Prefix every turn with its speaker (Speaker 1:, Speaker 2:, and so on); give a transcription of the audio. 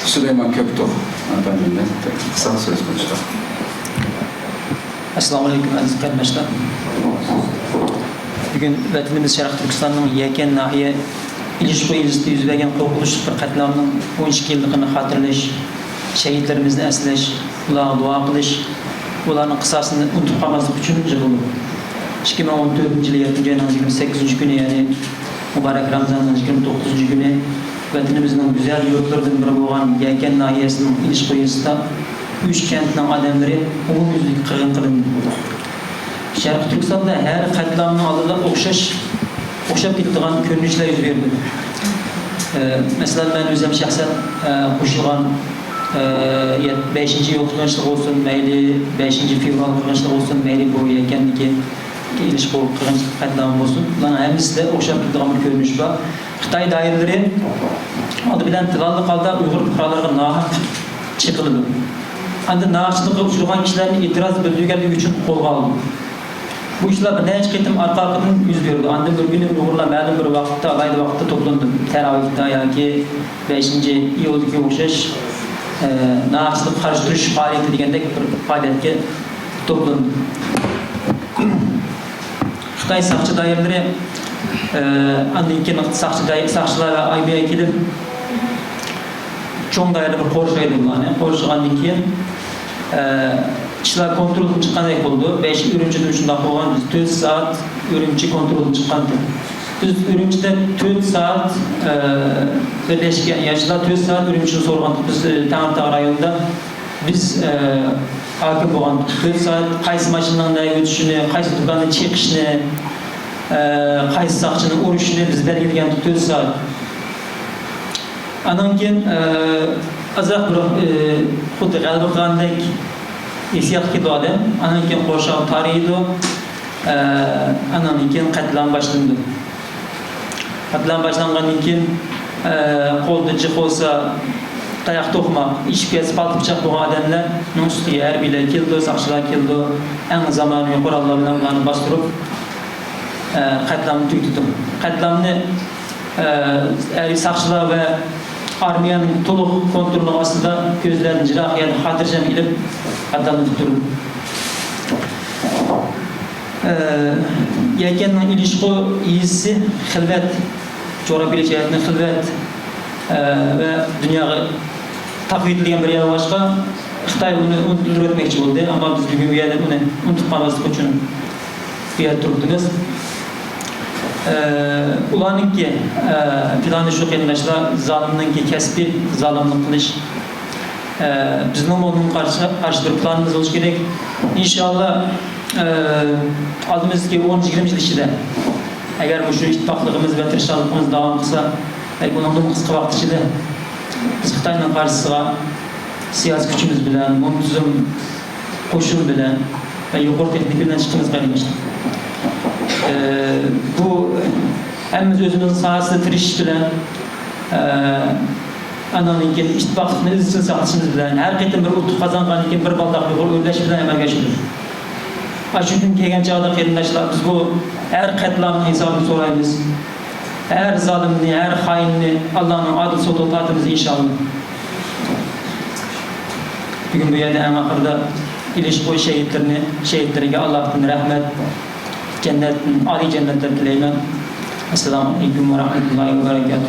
Speaker 1: Süleyman Köktürk efendimden kısa söz konuştu.
Speaker 2: Assalamu alaikum aziz kardeşler. Bugün vatanimiz Şarkı Türkistan'ın Yeken nahiye İlişki ilişki yüz vergen korkuluş bir katliamının 12 yıllıkını hatırlaş, şehitlerimizni esleş, ularga dua kılış, ularning qisasini unutup kalmazlık için yığıldı. 2014 yılı 7. ayının 28. günü yani mübarek Ramazan'ın 29. günü vatanimizin güzel yurtlarından biri olan Yeken nahiyesinin İlişki ilişkide 3 kentning adamları umumyüzlük qirg'in qilindi. Şarkı Türkistan'da her katliamning oldida o'xshab ketadigan ko'rinishlar yuz berdi. Mesela ben özüm şahsen qo'shilgan 5. yıl qilganchilik olsun, mayli 5. fevral qilganchilik olsun, mayli bu Yekenniki ilişki qilganchilik katliamı olsun. Bularning hammasida o'xshab ketadigan bir ko'rinish bor. Xitoy doiralari oldi bilan tilolli holda Uyg'ur fuqarolariga nohaq chiqildi. Anda naqshlikqa uchragan kishilarni e'tiroz bildirganligi uchun qo'lga olindi. Bu işler bir neçe ketim arka yüz verdi. Anda bir günü Uygurlar ma'lum bir vaqtda, alayda vaqtda toplandı. Teravihda yoki 5. iyuldagi o'xshash naqshlik qarshi faaliyeti degandek bir faaliyetga toplandı. Xitoy saqchi doiralari andan keyin saqchilar aybiga kelib cho'ng doirada bir qo'rishaydi ularni. Qo'rishgandan keyin İşler kontrolden çıkkanak oldu. 5 ürüncüden şunda olan 4 saat ürüncü kontrolden çıkkandı. Biz ürüncüde 4 saat birleşken yaşlar 4 saat ürüncünü sorgandık. Biz Tağırtağ rayonunda biz hakim boğandık. 4 saat qaysı maşından da ötüşünü, qaysı dükkanın çıkışını, qaysı saqçının uruşunu biz belirleyendik 4 saat. Andan keyin azaq bir xuddi g'alaba qilgandek hissiyat keldi odam. Andan keyin qo'rshoq tariydi. Andan keyin qatlam boshlandi. Qatlam boshlangandan keyin qo'lda jiq bo'lsa tayoq to'qmoq, ishga spalt pichoq bo'lgan odamlar ustiga harbiylar keldi, saqchilar keldi. Eng zamonaviy qurollar bilan ularni bostirib qatlamni tugatdi. Qatlamni saqchilar va armiyanın to'liq kontrolü ostida ko'zlarini jiroq yani xotirjam ilib qatlamni tuttirdi. Yekenning ilishqi yisi xilvat jo'rab kelishayotgan xilvat va dunyoga taqvid degan bir yer boshqa Xitoy uni unuttirib o'tmoqchi bo'ldi, ammo biz bugun bu yerda uni unutib qolmaslik uchun bu yerda turibmiz. Ularninki planı şu qiyinlashlar zolimninki kasbiy zolimlik qilish. Bizning bunun qarshi bir planımız bo'lishi kerak. İnşallah oldimizgi 10-20 yil ichida agar bu shu ittifoqligimiz va tirishchiligimiz davom qilsa, bundan qisqa vaqt ichida biz Xitoyning qarshisiga siyosiy kuchimiz bilan, muntazam qo'shin bilan va yuqori texnik bilan chiqishimiz kerak. Bu hemiz özümüzün sahasında tiriş bilen ananın kendi ittifakını izsiz sağlışımız bilen her ketim bir utuq kazangan iken bir baldak bir öleş bilen emelge çıkıyor. Şu gün kelgen çağda kıyındaşlar biz bu her katlamın hesabını sorayız. Her zalimini, her hainini Allah'ın adil sototatımız inşallah. Bugün bu yerde en ahırda ilişki şehitlerine Allah'ın rahmet, cennetin, âli cennetler dileymen. Esselamu aleyküm ve rahmetullahi ve berekatuhu.